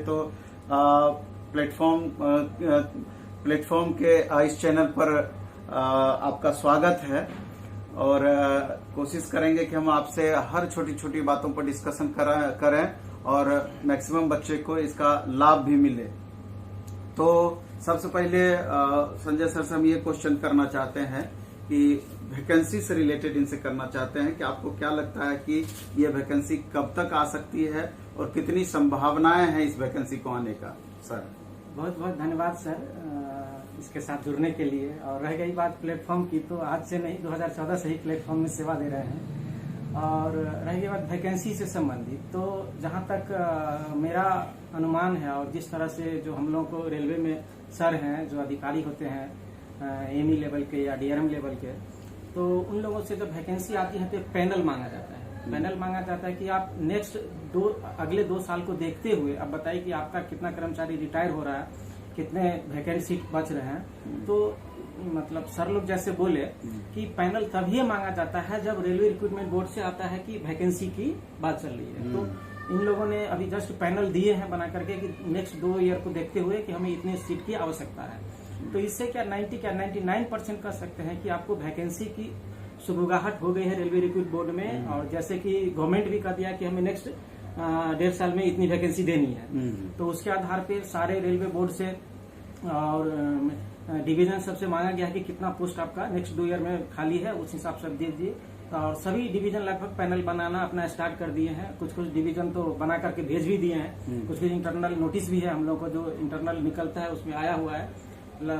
तो प्लेटफॉर्म के इस चैनल पर आपका स्वागत है और कोशिश करेंगे कि हम आपसे हर छोटी छोटी बातों पर डिस्कशन करें और मैक्सिमम बच्चे को इसका लाभ भी मिले। तो सबसे पहले संजय सर से हम ये क्वेश्चन करना चाहते हैं कि वैकेंसी से रिलेटेड इनसे करना चाहते हैं कि आपको क्या लगता है कि ये वैकेंसी कब तक आ सकती है और कितनी संभावनाएं हैं इस वैकेंसी को आने का। सर बहुत बहुत धन्यवाद सर इसके साथ जुड़ने के लिए। और रह गई बात प्लेटफॉर्म की, तो आज से नहीं 2014 से ही प्लेटफॉर्म में सेवा दे रहे हैं। और रह गई बात वैकेंसी से संबंधित, तो जहां तक मेरा अनुमान है और जिस तरह से जो हम लोगों को रेलवे में सर हैं जो अधिकारी होते हैं एमई लेवल के या डीआरएम लेवल के, तो उन लोगों से जब वैकेंसी आती है तो एक पैनल मांगा जाता है। पैनल मांगा जाता है कि आप नेक्स्ट अगले 2 साल को देखते हुए अब बताइए कि आपका कितना कर्मचारी रिटायर हो रहा है, कितने वैकेंसी बच रहे हैं। तो मतलब सर लोग जैसे बोले कि पैनल तभी मांगा जाता है जब रेलवे रिक्रूटमेंट बोर्ड से आता है कि वैकेंसी की बात चल रही है। तो इन लोगों ने अभी जस्ट पैनल दिए हैं बना करके कि नेक्स्ट 2 ईयर को देखते हुए कि हमें इतनी सीट की आवश्यकता है। तो इससे क्या 99% कह सकते हैं कि आपको वैकेंसी की सुगबुगाहट हो गई है रेलवे रिक्रूट बोर्ड में। और जैसे कि गवर्नमेंट भी कह दिया कि हमें नेक्स्ट 1.5 साल में इतनी वैकेंसी देनी है। तो उसके आधार पे सारे रेलवे बोर्ड से और डिवीजन सबसे मांगा गया है कि कितना पोस्ट आपका नेक्स्ट 2 ईयर में खाली है, उस हिसाब से दे दीजिए। और सभी डिवीजन लगभग पैनल बनाना अपना स्टार्ट कर दिए हैं। कुछ डिवीजन तो बना करके भेज भी दिए हैं, कुछ इंटरनल नोटिस भी है हम लोग को जो इंटरनल निकलता है उसमें आया हुआ है।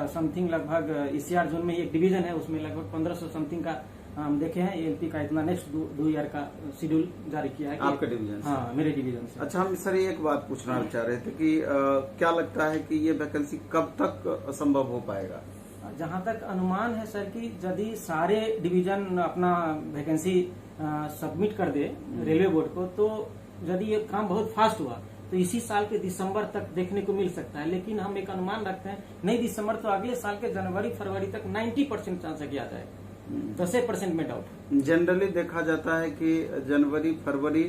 समथिंग लगभग ईसीआर जोन में एक डिवीजन है, उसमें लगभग 1500 समथिंग का हम देखे हैं एएलपी का इतना नेक्स्ट 2 ईयर का शेड्यूल जारी किया है। आपके डिवीजन? हाँ, मेरे डिवीजन से। अच्छा, हम सर एक बात पूछना चाह रहे थे कि क्या लगता है कि ये वैकेंसी कब तक संभव हो पाएगा? जहां तक अनुमान है सर कि यदि सारे डिवीजन अपना वैकेंसी सबमिट कर दे रेलवे बोर्ड को, तो यदि ये काम बहुत फास्ट हुआ तो इसी साल के दिसंबर तक देखने को मिल सकता है। लेकिन हम एक अनुमान रखते हैं नहीं दिसंबर तो अगले साल के जनवरी फरवरी तक 90% चांस किया जाए, 10% में डाउट। जनरली देखा जाता है कि जनवरी फरवरी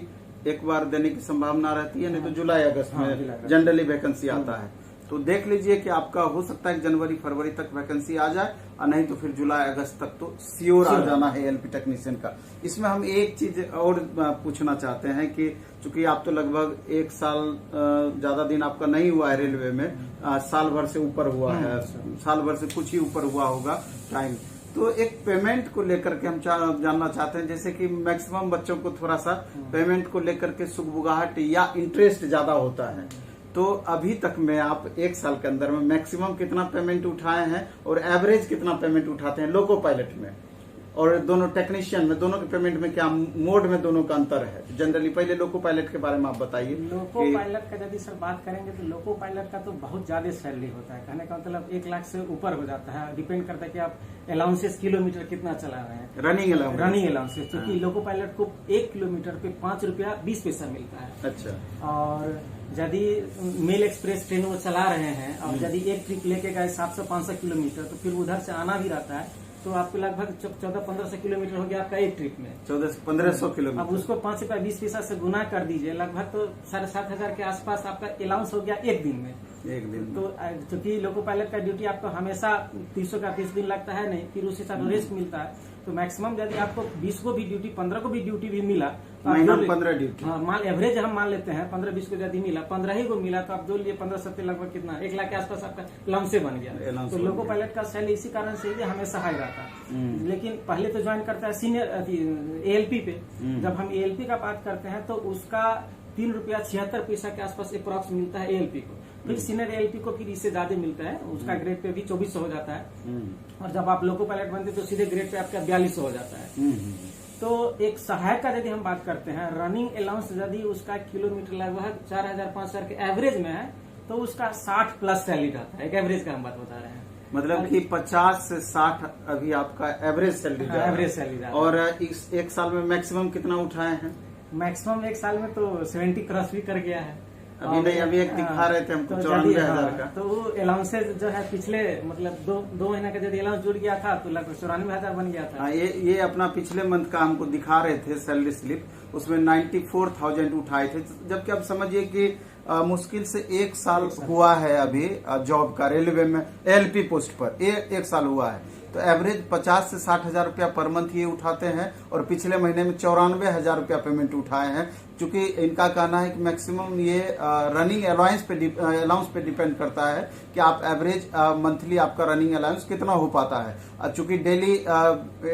एक बार देने की संभावना रहती है, नहीं तो जुलाई अगस्त में जनरली वैकेंसी आता है। तो देख लीजिए कि आपका हो सकता है कि जनवरी फरवरी तक वैकेंसी आ जाए और नहीं तो फिर जुलाई अगस्त तक तो श्योर आ जाना है एलपी टेक्नीशियन का। इसमें हम एक चीज और पूछना चाहते हैं कि चूंकि आप तो लगभग 1 साल ज्यादा दिन आपका नहीं हुआ है रेलवे में, साल भर से ऊपर हुआ है, साल भर से कुछ ही ऊपर हुआ होगा टाइम। तो एक पेमेंट को लेकर के हम जानना चाहते हैं, जैसे कि मैक्सिमम बच्चों को थोड़ा सा पेमेंट को लेकर के सुगबुगाहट या इंटरेस्ट ज्यादा होता है। तो अभी तक में आप 1 साल के अंदर में मैक्सिमम कितना पेमेंट उठाए हैं और एवरेज कितना पेमेंट उठाते हैं लोको पायलट में और दोनों टेक्नीशियन में, दोनों के पेमेंट में क्या मोड में दोनों का अंतर है? जनरली पहले लोको पायलट के बारे में आप बताइए। लोको पायलट का यदि सर बात करेंगे तो लोको पायलट का तो बहुत ज्यादा सैलरी होता है। कहने का मतलब 1 लाख से ऊपर हो जाता है। डिपेंड करता है कि आप अलाउंसेस किलोमीटर कितना चला रहे हैं, रनिंग अलाउंसेस, क्योंकि लोको पायलट को 1 किलोमीटर पे 5 रुपया 20 पैसा मिलता है। अच्छा। और यदि मेल एक्सप्रेस ट्रेन वो चला रहे हैं और यदि एक ट्रिप लेके गए 700-500 किलोमीटर, तो फिर उधर से आना भी रहता है, तो आपको लगभग 1400-1500 किलोमीटर हो गया आपका एक ट्रिप में। 1400-1500 किलोमीटर। अब उसको 5 रुपया 20 पैसा से गुना कर दीजिए, लगभग तो 7,500 के आसपास आपका अलाउंस हो गया एक दिन में। तो क्योंकि लोको पायलट का ड्यूटी आपको हमेशा 300 का 30 दिन लगता है नहीं, फिर उस हिसाब से रेस्ट मिलता है। तो मैक्सिमम यदि आपको 20 को भी ड्यूटी, 15 को भी ड्यूटी भी मिला तो महीना 15 ड्यूटी, हाँ मान एवरेज हम मान लेते हैं 15-20 को यदि मिला, 15 ही को मिला, तो आप जो लिए 15-17 लगभग कितना 1 लाख के आसपास आपका लमसे बन गया। तो लोको पायलट का सैलरी इसी कारण से हमेशा हाई रहता है। लेकिन पहले तो ज्वाइन करता है सीनियर एएलपी पे। जब हम एएलपी का बात करते हैं तो उसका 3 रुपया 76 पैसा के आसपास अप्रॉक्स मिलता है एएलपी को। फिर सीनियर एएलपी को फिर इससे ज्यादा मिलता है, उसका ग्रेड पे भी 2400 हो जाता है। और जब आप लोको पायलट बनते तो सीधे ग्रेड पे आपका 4200 हो जाता है। तो एक सहायक का यदि हम बात करते हैं, रनिंग अलाउंस यदि उसका किलोमीटर लगभग 4000-5000 के एवरेज में है तो उसका 60 प्लस सैलरी रहता है। एक एवरेज का हम बात बता रहे हैं, मतलब कि 50 से 60 अभी आपका एवरेज सैलरी और इस 1 साल में मैक्सिमम कितना उठाए हैं? मैक्सिमम 1 साल में तो 70 क्रॉस भी कर गया है। अभी नहीं, अभी एक दिखा रहे थे हमको 94,000 का। तो वो अलाउंसेज जो है पिछले मतलब 2 महीने का यदि अलाउंस जुड़ गया था तो लगभग 94,000 बन गया था। ये अपना पिछले मंथ का हमको दिखा रहे थे सैलरी स्लिप, उसमें 94,000 उठाए थे। जबकि अब समझिए कि मुश्किल से 1 साल हुआ है अभी जॉब का, रेलवे में एलपी पोस्ट पर 1 साल हुआ है। तो एवरेज 50 से 60 हजार रुपया पर मंथ ये उठाते हैं और पिछले महीने में 94 हजार रुपया पेमेंट उठाए हैं। चूंकि इनका कहना है कि मैक्सिमम ये रनिंग अलाउंस पे डिपेंड करता है कि आप एवरेज मंथली आपका रनिंग अलाउंस कितना हो पाता है। चूंकि डेली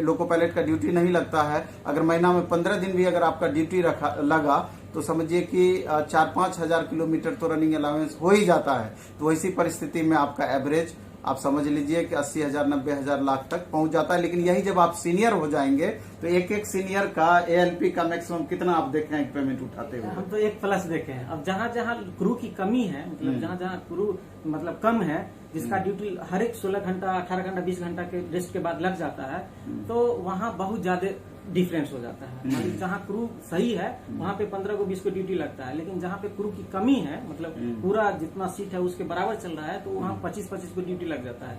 लोको पायलट का ड्यूटी नहीं लगता है, अगर महीना में 15 दिन भी अगर आपका ड्यूटी लगा तो समझिए कि 4-5 हजार किलोमीटर तो रनिंग अलाउंस हो ही जाता है। तो वैसी परिस्थिति में आपका एवरेज आप समझ लीजिए कि 80,000, 90,000, लाख तक पहुंच जाता है। लेकिन यही जब आप सीनियर हो जाएंगे तो एक सीनियर का एएलपी का मैक्सिमम कितना आप देखे हैं पेमेंट उठाते हुए? हम तो 1+ देखे हैं। अब जहाँ जहाँ क्रू की कमी है, मतलब जहाँ जहाँ क्रू मतलब कम है, जिसका ड्यूटी हर एक 16 घंटा, 18 घंटा, 20 घंटा के रेस्ट के बाद लग जाता है, तो वहाँ बहुत ज्यादा डिफरेंस हो जाता है। मतलब जहाँ क्रू सही है वहाँ पे 15 को 20 को ड्यूटी लगता है, लेकिन जहाँ पे क्रू की कमी है, मतलब पूरा जितना सीट है उसके बराबर चल रहा है, तो वहाँ 25 को ड्यूटी लग जाता है,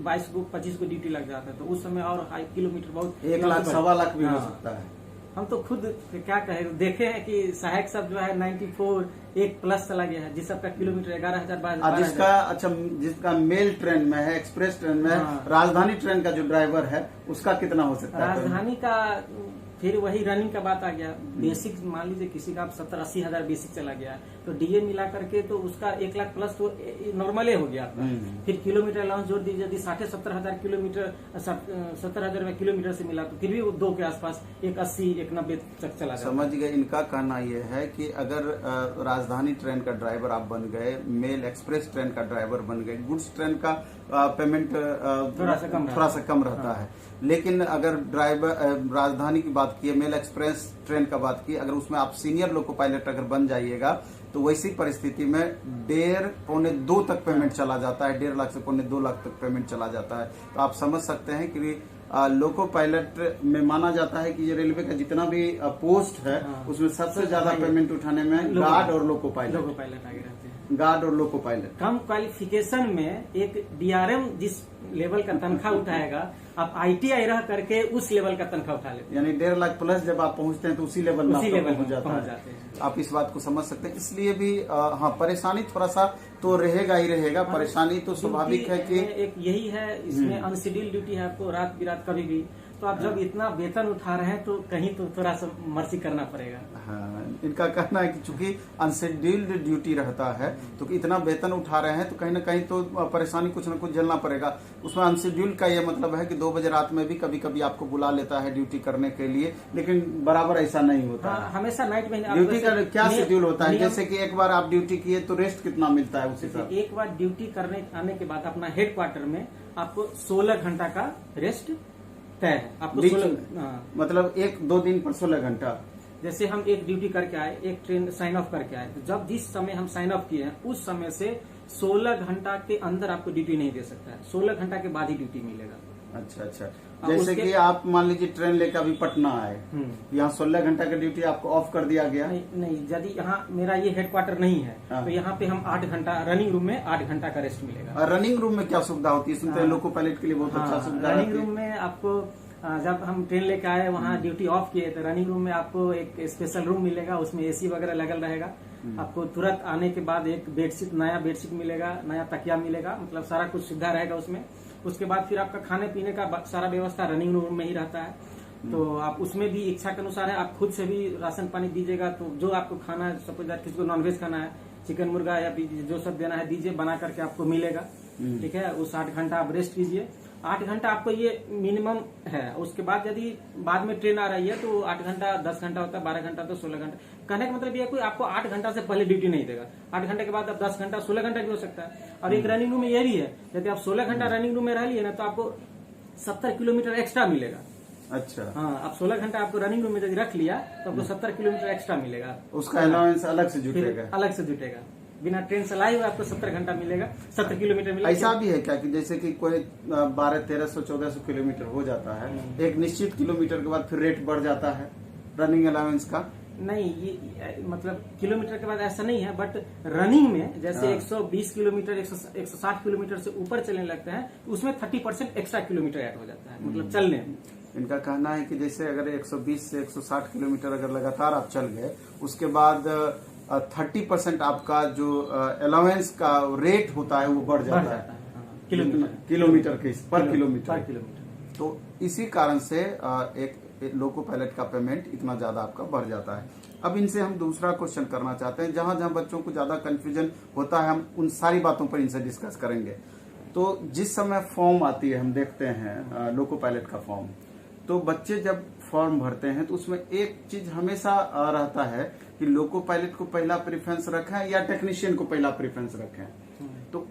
22 को 25 को ड्यूटी लग जाता है। तो उस समय और हाई किलोमीटर बहुत 1 लाख, 1.25 लाख भी हो सकता है। हम तो खुद क्या कहे, देखे हैं कि सहायक सब जो है 94 1+ चला गया है, जिस सबका किलोमीटर 11,000 12,000। जिसका मेल ट्रेन में है, एक्सप्रेस ट्रेन में है, राजधानी ट्रेन का जो ड्राइवर है उसका कितना हो सकता है? राजधानी का फिर वही रनिंग का बात आ गया। बेसिक मान लीजिए किसी का 70-80 हजार बेसिक चला गया, तो डीए मिला करके तो उसका 1 लाख प्लस तो नॉर्मल हो गया। फिर किलोमीटर अलाउंस जोड़ दीजिए, यदि 60-70 हजार किलोमीटर 70 हजार किलोमीटर से मिला तो फिर भी वो 2 के आसपास 180 190 तक चला जाता। समझ गए। इनका कहना यह है कि अगर राजधानी ट्रेन का ड्राइवर आप बन गए, मेल एक्सप्रेस ट्रेन का ड्राइवर बन गए, गुड्स ट्रेन का पेमेंट थोड़ा सा कम रहता है। लेकिन अगर ड्राइवर राजधानी की बात की, मेल एक्सप्रेस ट्रेन का बात की, अगर उसमें आप सीनियर लोको पायलट अगर बन जाइएगा तो वैसी परिस्थिति में 1.5-2 तक पेमेंट चला जाता है। 1.5 लाख से 2 लाख तक पेमेंट चला जाता है। तो आप समझ सकते हैं कि लोको पायलट में माना जाता है कि ये रेलवे का जितना भी पोस्ट है उसमें सबसे ज्यादा पेमेंट उठाने में गार्ड और लोको पायलट आगे रहते हैं। गार्ड और लोको पायलट कम क्वालिफिकेशन में एक डीआरएम जिस लेवल का तनख्वाह उठाएगा, आप आईटीआई रह करके उस लेवल का तनख्वाह उठा लेते हैं। यानी 1.5 लाख प्लस जब आप पहुंचते हैं तो उसी लेवल में हो जाता है। जाते हैं। आप इस बात को समझ सकते हैं। इसलिए भी हाँ, परेशानी थोड़ा सा तो रहेगा ही रहेगा। परेशानी तो स्वाभाविक है कि एक यही है, इसमें अनशेड्यूल्ड ड्यूटी है आपको रात बिरात कभी भी। तो आप जब इतना वेतन उठा रहे हैं तो कहीं तो थोड़ा सा मर्सी करना पड़ेगा। हाँ, इनका कहना है कि चूंकि अनशेड्यूल्ड ड्यूटी रहता है तो इतना वेतन उठा रहे हैं तो कहीं ना कहीं तो परेशानी कुछ न कुछ झेलना पड़ेगा। उसमें अनशेड्यूल्ड का ये मतलब है कि 2 बजे रात में भी कभी कभी आपको बुला लेता है ड्यूटी करने के लिए, लेकिन बराबर ऐसा नहीं होता है। हमेशा नाइट में ड्यूटी का क्या शेड्यूल होता है? जैसे कि एक बार आप ड्यूटी किए तो रेस्ट कितना मिलता है उसी तरह? एक बार ड्यूटी करने आने के बाद अपना हेड क्वार्टर में आपको 16 घंटा का रेस्ट तय है। आपको 16 मतलब 1-2 दिन पर 16 घंटा। जैसे हम एक ड्यूटी करके आए, एक ट्रेन साइन ऑफ करके आए, तो जब जिस समय हम साइन ऑफ किए हैं उस समय से 16 घंटा के अंदर आपको ड्यूटी नहीं दे सकता है। 16 घंटा के बाद ही ड्यूटी मिलेगा। अच्छा। जैसे कि आप मान लीजिए ट्रेन लेकर अभी पटना आए, यहाँ 16 घंटा का ड्यूटी आपको ऑफ कर दिया गया? नहीं, यदि यहाँ मेरा ये हेड क्वार्टर नहीं है तो यहाँ पे हम 8 घंटा रनिंग रूम में 8 घंटा का रेस्ट मिलेगा। रनिंग रूम में क्या सुविधा होती है? सुनते हैं लोको पायलट के लिए बहुत अच्छा सुविधा है। रनिंग रूम में आपको जब हम ट्रेन लेके आए वहाँ ड्यूटी ऑफ किए तो रनिंग रूम में आपको एक स्पेशल रूम मिलेगा, उसमें एसी वगैरह लगल रहेगा। आपको तुरंत आने के बाद एक बेडशीट, नया बेडशीट मिलेगा, नया तकिया मिलेगा, मतलब सारा कुछ सुविधा रहेगा उसमें। उसके बाद फिर आपका खाने पीने का सारा व्यवस्था रनिंग रूम में ही रहता है। तो आप उसमें भी इच्छा के अनुसार है, आप खुद से भी राशन पानी दीजिएगा। तो जो आपको खाना है, सपोज किसी को नॉनवेज खाना है, चिकन मुर्गा या जो सब देना है दीजिए, बना करके आपको मिलेगा। ठीक है, उस 8 घंटा आप रेस्ट कीजिए। 8 घंटा आपको ये मिनिमम है। उसके बाद यदि बाद में ट्रेन आ रही है तो 8 घंटा 10 घंटा होता है, 12 घंटा तो 16 घंटा। कहने का मतलब ये कोई आपको 8 घंटा से पहले ड्यूटी नहीं देगा। 8 घंटे के बाद अब 10 घंटा 16 घंटा भी हो सकता है। और एक रनिंग रूम में ये भी है, यदि आप 16 घंटा रनिंग रूम में रह लिए ना तो आपको 70 किलोमीटर एक्स्ट्रा मिलेगा। अच्छा। हाँ, आप 16 घंटा आपको रनिंग रूम में यदि रख लिया तो आपको 70 किलोमीटर एक्स्ट्रा मिलेगा। उसका अलाउंस अलग से जुटेगा? अलग से जुटेगा। बिना ट्रेन चलाए हुए आपको 70 घंटा मिलेगा, 70 किलोमीटर मिलेगा। ऐसा भी है क्या कि जैसे कि कोई 1200-1300-1400 किलोमीटर हो जाता है, एक निश्चित किलोमीटर के बाद फिर रेट बढ़ जाता है रनिंग अलाउंस का? नहीं, ये मतलब किलोमीटर के बाद ऐसा नहीं है, बट रनिंग में जैसे 120 किलोमीटर 160 किलोमीटर से ऊपर चलने लगते हैं तो उसमें 30% एक्स्ट्रा किलोमीटर ऐड हो जाता है, मतलब चलने में। इनका कहना है कि जैसे अगर 120 से 160 किलोमीटर अगर लगातार आप चल गए, उसके बाद 30% आपका जो अलाउंस का रेट होता है वो बढ़ जाता है किलोमीटर के पर किलोमीटर। तो इसी कारण से एक लोको पायलट का पेमेंट इतना ज्यादा आपका बढ़ जाता है। अब इनसे हम दूसरा क्वेश्चन करना चाहते हैं, जहां जहां बच्चों को ज्यादा कंफ्यूजन होता है, हम उन सारी बातों पर इनसे डिस्कस करेंगे। तो जिस समय फॉर्म आती है, हम देखते हैं लोको पायलट का फॉर्म, तो बच्चे जब फॉर्म भरते हैं तो उसमें एक चीज हमेशा रहता है कि लोको पायलट को पहला प्रेफरेंस रखें या टेक्नीशियन को पहला प्रेफरेंस रखें। तो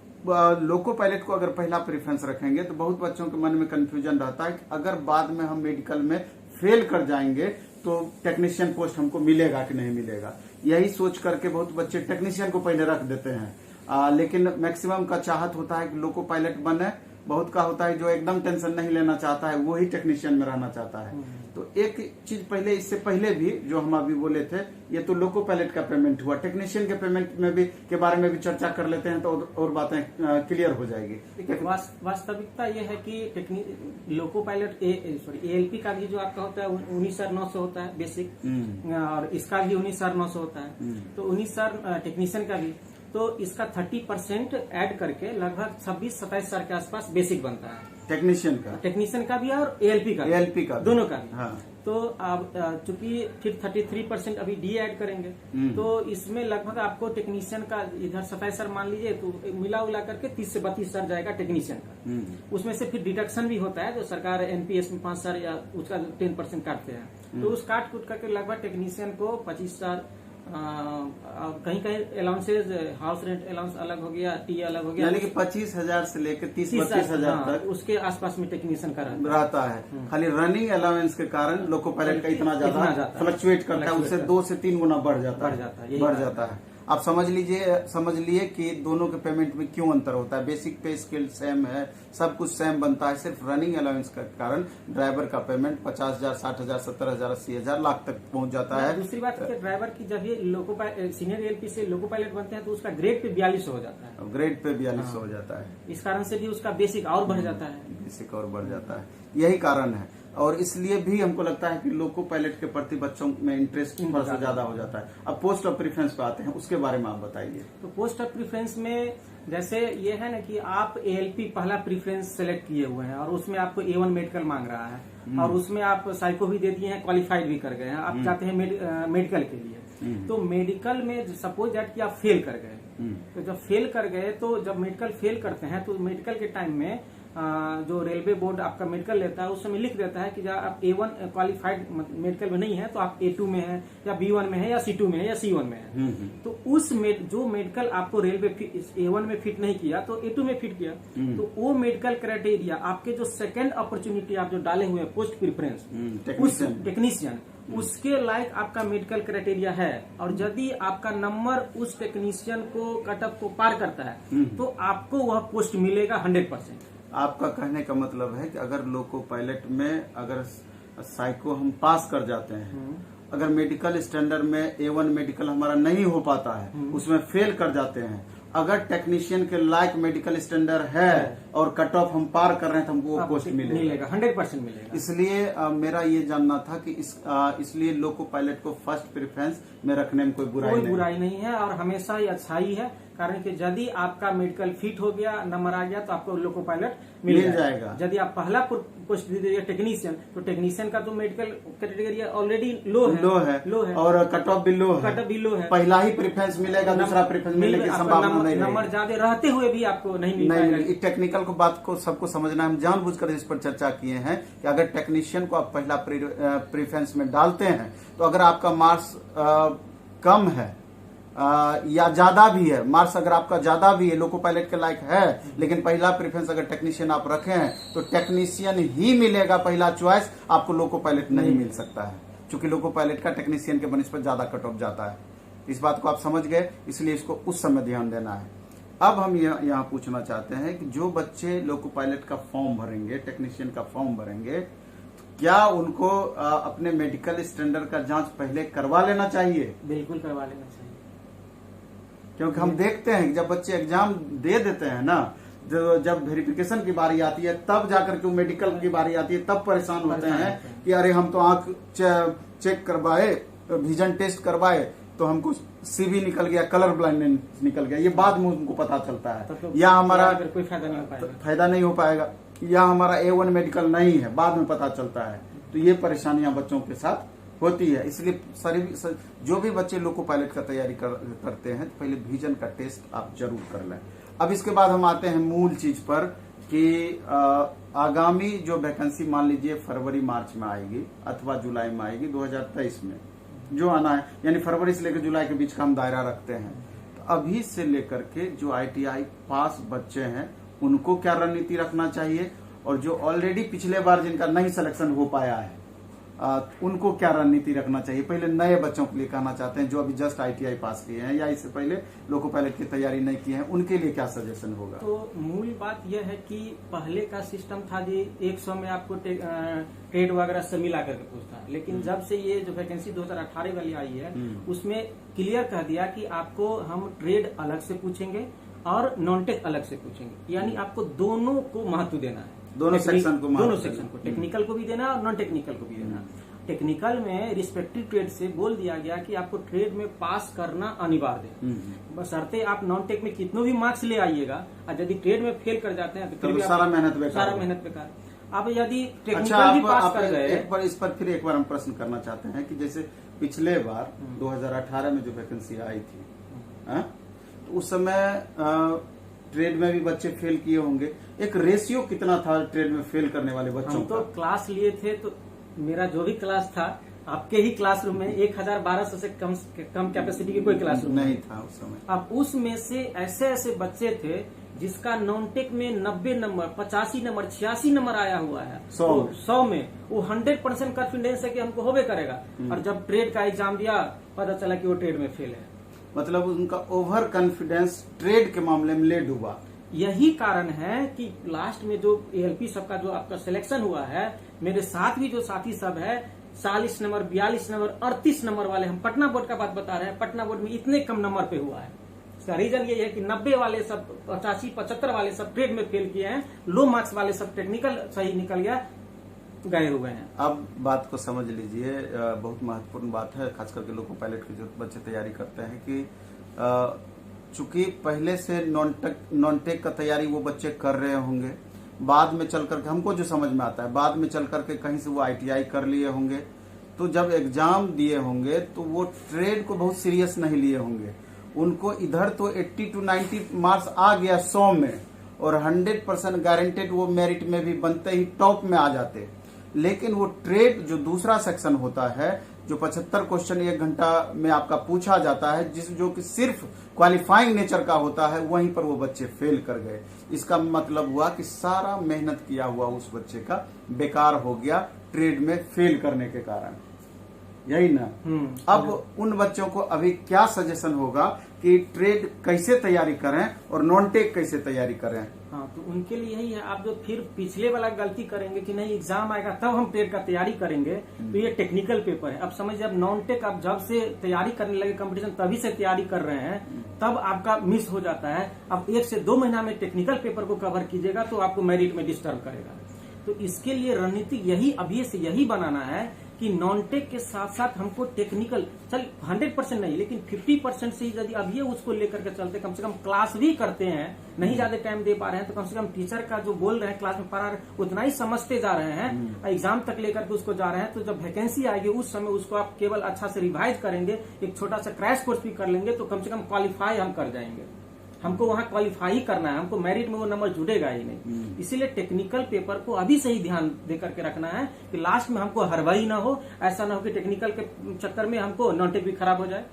लोको पायलट को अगर पहला प्रेफरेंस रखेंगे तो बहुत बच्चों के मन में कंफ्यूजन रहता है कि अगर बाद में हम मेडिकल में फेल कर जाएंगे तो टेक्नीशियन पोस्ट हमको मिलेगा कि नहीं मिलेगा। यही सोच करके बहुत बच्चे टेक्नीशियन को पहले रख देते हैं, लेकिन मैक्सिमम का चाहत होता है कि लोको पायलट बने। बहुत का होता है जो एकदम टेंशन नहीं लेना चाहता है वो ही टेक्नीशियन में रहना चाहता है। तो एक चीज पहले, इससे पहले भी जो हम अभी बोले थे, ये तो लोको पायलट का पेमेंट हुआ, टेक्नीशियन के पेमेंट में भी के बारे में भी चर्चा कर लेते हैं तो और बातें क्लियर हो जाएगी। वास्तविकता ये है कि लोको पायलट ALP का भी जो आपका होता है 19,900 होता है बेसिक, और इसका भी 19,900 होता है। तो 19,000 टेक्नीशियन का भी, तो इसका 30% ऐड करके लगभग 26-27 के आसपास बेसिक बनता है टेक्नीशियन का भी और ALP का दोनों का भी। हाँ। तो अब चूंकि फिर 33% अभी डी ऐड करेंगे तो इसमें लगभग आपको टेक्नीशियन का इधर 27,000 मान लीजिए, तो मिला उला करके 30 से 32,000 जाएगा टेक्नीशियन का। उसमें से फिर डिडक्शन भी होता है, जो सरकार NPS में 5,000 या उसका 10% काटते हैं, तो उस काट कूट करके लगभग टेक्नीशियन को 25,000, कहीं कहीं अलाउंसेज, हाउस रेंट अलाउंस अलग हो गया, टी अलग हो गया, यानी कि 25,000 से लेकर 30-32,000 तक उसके आसपास में टेक्नीशियन का रहता है। खाली रनिंग अलाउंस के कारण लोको पायलट का इतना ज्यादा फ्लक्चुएट करता है, उससे 2 से 3 गुना बढ़ जाता है। आप समझ लिए कि दोनों के पेमेंट में क्यों अंतर होता है। बेसिक पे स्केल सेम है, सब कुछ सेम बनता है, सिर्फ रनिंग अलाउंस के कारण ड्राइवर का पेमेंट 50,000, 60,000, 70,000, 80,000, लाख तक पहुंच जाता है। दूसरी बात है ड्राइवर की, जब ये सीनियर ALP से लोको पायलट बनते हैं तो उसका ग्रेड पे 42 हो जाता है, ग्रेड पे 42 हो जाता है। इस कारण से भी उसका बेसिक और बढ़ जाता है, बेसिक और बढ़ जाता है, यही कारण है। और इसलिए भी हमको लगता है कि लोको पायलट के प्रति बच्चों में इंटरेस्ट थोड़ा सा ज्यादा हो जाता है। अब पोस्ट ऑफ प्रेफरेंस पे आते हैं, उसके बारे में आप बताइए। तो पोस्ट ऑफ प्रेफरेंस में जैसे ये है ना कि आप ALP पहला प्रेफरेंस सेलेक्ट किए हुए हैं और उसमें आपको A1 मेडिकल मांग रहा है और उसमें आप साइको भी दे दिए हैं, क्वालिफाइड भी कर गए हैं, आप चाहते हैं मेडिकल के लिए। तो मेडिकल में सपोज दैट कि आप फेल कर गए, तो जब फेल कर गए तो जब मेडिकल फेल करते हैं तो मेडिकल के टाइम में जो रेलवे बोर्ड आपका मेडिकल लेता है उस समय लिख देता है कि जब आप A1 क्वालिफाइड मेडिकल में नहीं है तो आप A2 में है या B1 में है या C2 में है या C1 में है। तो उस जो मेडिकल आपको रेलवे A1 में फिट नहीं किया तो A2 में फिट किया, तो वो मेडिकल क्राइटेरिया आपके जो सेकेंड अपॉर्चुनिटी आप जो डाले हुए हैं पोस्ट प्रेफरेंस उस टेक्नीशियन, उसके लायक आपका मेडिकल क्राइटेरिया है, और यदि आपका नंबर उस टेक्नीशियन को कटअप को पार करता है तो आपको वह पोस्ट मिलेगा 100%। आपका कहने का मतलब है कि अगर लोको पायलट में अगर साइको हम पास कर जाते हैं, अगर मेडिकल स्टैंडर्ड में A1 मेडिकल हमारा नहीं हो पाता है, उसमें फेल कर जाते हैं, अगर टेक्नीशियन के लायक मेडिकल स्टैंडर्ड है और कट ऑफ हम पार कर रहे हैं तो हमको वो पोस्ट मिलेगा, 100% मिलेगा। इसलिए मेरा ये जानना था कि इसलिए लोको पायलट को फर्स्ट प्रेफरेंस में रखने में कोई बुराई नहीं है और हमेशा ही अच्छा ही है, कारण कि यदि आपका मेडिकल फिट हो गया, नंबर आ गया तो आपको लोको पायलट मिल जाएगा। यदि आप पहला पोस्ट दे दीजिए टेक्नीशियन, तो टेक्नीशियन का तो मेडिकल कैटेगरी ऑलरेडी लो है और कट ऑफ भी लो है, पहला ही प्रेफरेंस मिलेगा, दूसरा प्रेफरेंस मिलने की संभावना नहीं, नंबर ज्यादा रहते हुए भी आपको नहीं मिलेगा। टेक्निकल को बात को सबको समझना है, हम जानबूझकर इस पर चर्चा किए हैं कि अगर टेक्नीशियन को आप पहला प्रेफरेंस में डालते हैं तो अगर आपका मार्क्स कम है या ज्यादा भी है, मार्क्स अगर आपका ज्यादा भी है, लोको पायलट के लायक है, लेकिन पहला प्रेफरेंस अगर टेक्नीशियन आप रखे हैं तो टेक्नीशियन ही मिलेगा पहला चॉइस, आपको लोको पायलट नहीं मिल सकता है, क्योंकि लोको पायलट का टेक्नीशियन के बनिस्बत ज्यादा कट ऑफ जाता है। इस बात को आप समझ गए, इसलिए इसको उस समय ध्यान देना है। अब हम यहाँ पूछना चाहते हैं कि जो बच्चे लोको पायलट का फॉर्म भरेंगे, टेक्नीशियन का फॉर्म भरेंगे, क्या उनको अपने मेडिकल स्टैंडर्ड का जांच पहले करवा लेना चाहिए? बिल्कुल करवा लेना चाहिए, क्योंकि हम देखते हैं कि जब बच्चे एग्जाम दे देते हैं ना, जब वेरिफिकेशन की बारी आती है तब जाकर के मेडिकल की बारी आती है, तब परेशान होते हैं कि अरे हम तो आंख चेक करवाए, विजन टेस्ट करवाए, तो हमको सीबी निकल गया, कलर ब्लाइंडनेस निकल गया, ये बाद में उनको पता चलता है। तो या हमारा कोई फायदा नहीं हो पाएगा, फायदा नहीं हो पाएगा, या हमारा A1 मेडिकल नहीं है, बाद में पता चलता है। तो ये परेशानियां बच्चों के साथ होती है। इसलिए जो भी बच्चे लोको पायलट का तैयारी करते हैं तो पहले विजन का टेस्ट आप जरूर कर लें। अब इसके बाद हम आते हैं मूल चीज पर कि आगामी जो वैकेंसी मान लीजिए फरवरी मार्च में आएगी अथवा जुलाई में आएगी 2023 में जो आना है, यानी फरवरी से लेकर जुलाई के बीच का हम दायरा रखते हैं। तो अभी से लेकर के जो ITI पास बच्चे हैं उनको क्या रणनीति रखना चाहिए, और जो ऑलरेडी पिछले बार जिनका नहीं सिलेक्शन हो पाया है उनको क्या रणनीति रखना चाहिए। पहले नए बच्चों के लिए कहना चाहते हैं जो अभी जस्ट ITI पास किए हैं या इससे पहले लोको पायलट की तैयारी नहीं की है, उनके लिए क्या सजेशन होगा। तो मूल बात यह है कि पहले का सिस्टम था जी 100 में आपको ट्रेड वगैरह से मिला करके पूछता, लेकिन जब से ये जो वैकेंसी 2018 वाली आई है उसमें क्लियर कह दिया कि आपको हम ट्रेड अलग से पूछेंगे और नॉन टेक अलग से पूछेंगे, यानी आपको दोनों को महत्व देना है, दोनों सेक्शन को टेक्निकल को भी देना और नॉन टेक्निकल को भी देना। टेक्निकल में रिस्पेक्टिव ट्रेड से बोल दिया गया कि आपको ट्रेड में पास करना अनिवार्य है, बशर्ते आप नॉन टेक में कितनों भी मार्क्स ले आइएगा, और यदि ट्रेड में फेल कर जाते हैं तो सारा मेहनत बेकार। अब यदि टेक्निकल भी पास कर गए, इस पर फिर एक बार हम प्रश्न करना चाहते हैं कि जैसे पिछले बार 2018 में जो वैकेंसी आई थी तो उस समय ट्रेड में भी बच्चे फेल किए होंगे, एक रेशियो कितना था ट्रेड में फेल करने वाले बच्चों का? तो क्लास लिए थे, तो मेरा जो भी क्लास था आपके ही क्लासरूम में 1200 से कम कैपेसिटी की कोई क्लासरूम नहीं था उस समय। अब उसमें से ऐसे बच्चे थे जिसका नॉन टेक में 90 नंबर, 85 नंबर, 86 नंबर आया हुआ है 100 में, वो 100% कॉन्फिडेंस है कि हमको होबे करेगा, और जब ट्रेड का एग्जाम दिया पता चला कि वो ट्रेड में फेल है। मतलब उनका ओवर कॉन्फिडेंस ट्रेड के मामले में ले डूबा। यही कारण है कि लास्ट में जो ALP सबका जो आपका सिलेक्शन हुआ है, मेरे साथ भी जो साथी सब है 40 नंबर, 42 नंबर, 38 नंबर वाले, हम पटना बोर्ड का बात बता रहे हैं, पटना बोर्ड में इतने कम नंबर पे हुआ है। इसका रीजन ये है कि 90 वाले सब, 85, 75 वाले सब ट्रेड में फेल किए हैं, लो मार्क्स वाले सब टेक्निकल सही निकल गया, गए हुए हैं। अब बात को समझ लीजिए, बहुत महत्वपूर्ण बात है, खास करके लोको पायलट के जो बच्चे तैयारी करते हैं कि चूंकि पहले से नॉन टेक का तैयारी वो बच्चे कर रहे होंगे, बाद में चल करके हमको जो समझ में आता है, बाद में चल करके कहीं से वो ITI कर लिए होंगे, तो जब एग्जाम दिए होंगे तो वो ट्रेड को बहुत सीरियस नहीं लिए होंगे। उनको इधर तो 80 to 90 मार्क्स आ गया 100 में, और 100% गारंटेड वो मेरिट में भी बनते ही टॉप में आ जाते। लेकिन वो ट्रेड जो दूसरा सेक्शन होता है, जो 75 क्वेश्चन 1 घंटा में आपका पूछा जाता है, जो कि सिर्फ क्वालिफाइंग नेचर का होता है, वहीं पर वो बच्चे फेल कर गए। इसका मतलब हुआ कि सारा मेहनत किया हुआ उस बच्चे का बेकार हो गया ट्रेड में फेल करने के कारण, यही ना। अब उन बच्चों को अभी क्या सजेशन होगा कि ट्रेड कैसे तैयारी करें और नॉन टेक कैसे तैयारी करें? हाँ, तो उनके लिए यही है, आप जो फिर पिछले वाला गलती करेंगे कि नहीं एग्जाम आएगा तब हम ट्रेड का तैयारी करेंगे, तो ये टेक्निकल पेपर है। अब समझिए, अब नॉन टेक आप जब से तैयारी करने लगे, कंपटीशन तभी से तैयारी कर रहे हैं, तब आपका मिस हो जाता है। अब 1 से 2 महीना में टेक्निकल पेपर को कवर कीजिएगा तो आपको मेरिट में डिस्टर्ब करेगा। तो इसके लिए रणनीति यही अभी से यही बनाना है कि नॉन टेक के साथ साथ हमको टेक्निकल, चल 100% नहीं लेकिन 50% से यदि अभी उसको लेकर के चलते, कम से कम क्लास भी करते हैं, नहीं ज्यादा टाइम दे पा रहे हैं तो कम से कम टीचर का जो बोल रहे हैं क्लास में पढ़ा रहे हैं उतना ही समझते जा रहे हैं, एग्जाम तक लेकर के उसको जा रहे हैं। तो जब वैकेंसी आएगी उस समय उसको आप केवल अच्छा से रिवाइज करेंगे, एक छोटा सा क्रैश कोर्स भी कर लेंगे, तो कम से कम क्वालिफाई हम कर जाएंगे। हमको वहां क्वालिफाई ही करना है, हमको मेरिट में वो नंबर जुड़ेगा ही नहीं। इसीलिए टेक्निकल पेपर को अभी से ही ध्यान दे करके रखना है कि लास्ट में हमको हरवाई ना हो, ऐसा ना हो कि टेक्निकल के चक्कर में हमको नॉन टेक भी खराब हो जाए।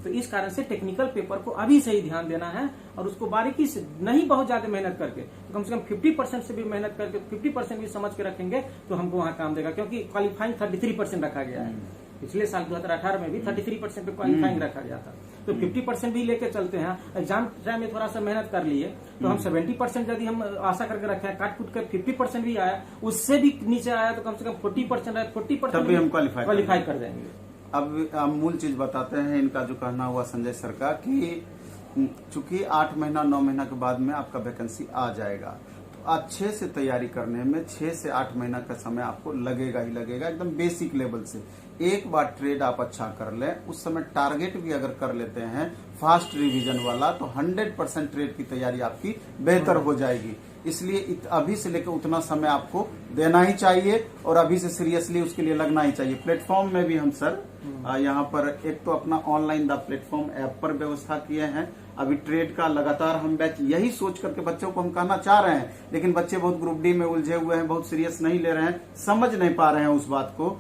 तो इस कारण से टेक्निकल पेपर को अभी से ही ध्यान देना है, और उसको बारीकी से, नहीं बहुत ज्यादा मेहनत करके, तो कम से कम 50% से भी मेहनत करके 50% भी समझ के रखेंगे तो हमको वहां काम देगा। क्योंकि क्वालिफाइंग 33% रखा गया है, पिछले साल 2018 में भी 33% पे क्वालिफाइंग रखा गया था, तो 50% भी लेके चलते हैं। एग्जाम टाइम में थोड़ा सा मेहनत कर लिए तो हम 70% यदि हम आशा करके रखे हैं, काट कूट कर 50% भी आया, उससे भी नीचे आया तो कम से कम 40% आया, 40% भी हम क्वालिफाई कर जाएंगे। अब मूल चीज बताते हैं इनका जो कहना हुआ संजय सर का कि चूंकि 8 महीना 9 महीना के बाद में आपका वैकेंसी आ जाएगा, तो अच्छे से तैयारी करने में 6 से 8 महीना का समय आपको लगेगा ही लगेगा, एकदम बेसिक लेवल से। एक बार ट्रेड आप अच्छा कर ले, उस समय टारगेट भी अगर कर लेते हैं फास्ट रिवीजन वाला, तो 100% ट्रेड की तैयारी आपकी बेहतर हो जाएगी। इसलिए अभी से लेकर उतना समय आपको देना ही चाहिए और अभी से सीरियसली उसके लिए लगना ही चाहिए। प्लेटफॉर्म में भी हम सर यहाँ पर एक तो अपना ऑनलाइन द प्लेटफॉर्म ऐप पर व्यवस्था किए हैं। अभी ट्रेड का लगातार हम बैच यही सोच करके बच्चों को हम कहना चाह रहे हैं, लेकिन बच्चे बहुत ग्रुप डी में उलझे हुए हैं, बहुत सीरियस नहीं ले रहे हैं, समझ नहीं पा रहे हैं उस बात को,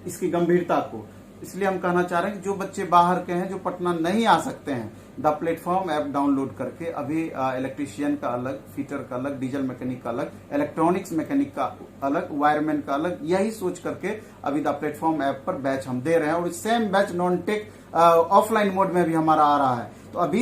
इसकी गंभीरता को। इसलिए हम कहना चाह रहे हैं कि जो बच्चे बाहर के हैं, जो पटना नहीं आ सकते हैं, द प्लेटफॉर्म ऐप डाउनलोड करके अभी इलेक्ट्रीशियन का अलग, फिटर का अलग, डीजल मैकेनिक का अलग, इलेक्ट्रॉनिक्स मैकेनिक का अलग, वायरमैन का अलग, यही सोच करके अभी द प्लेटफॉर्म ऐप पर बैच हम दे रहे हैं। और same batch non tech offline mode में भी हमारा आ रहा है। तो अभी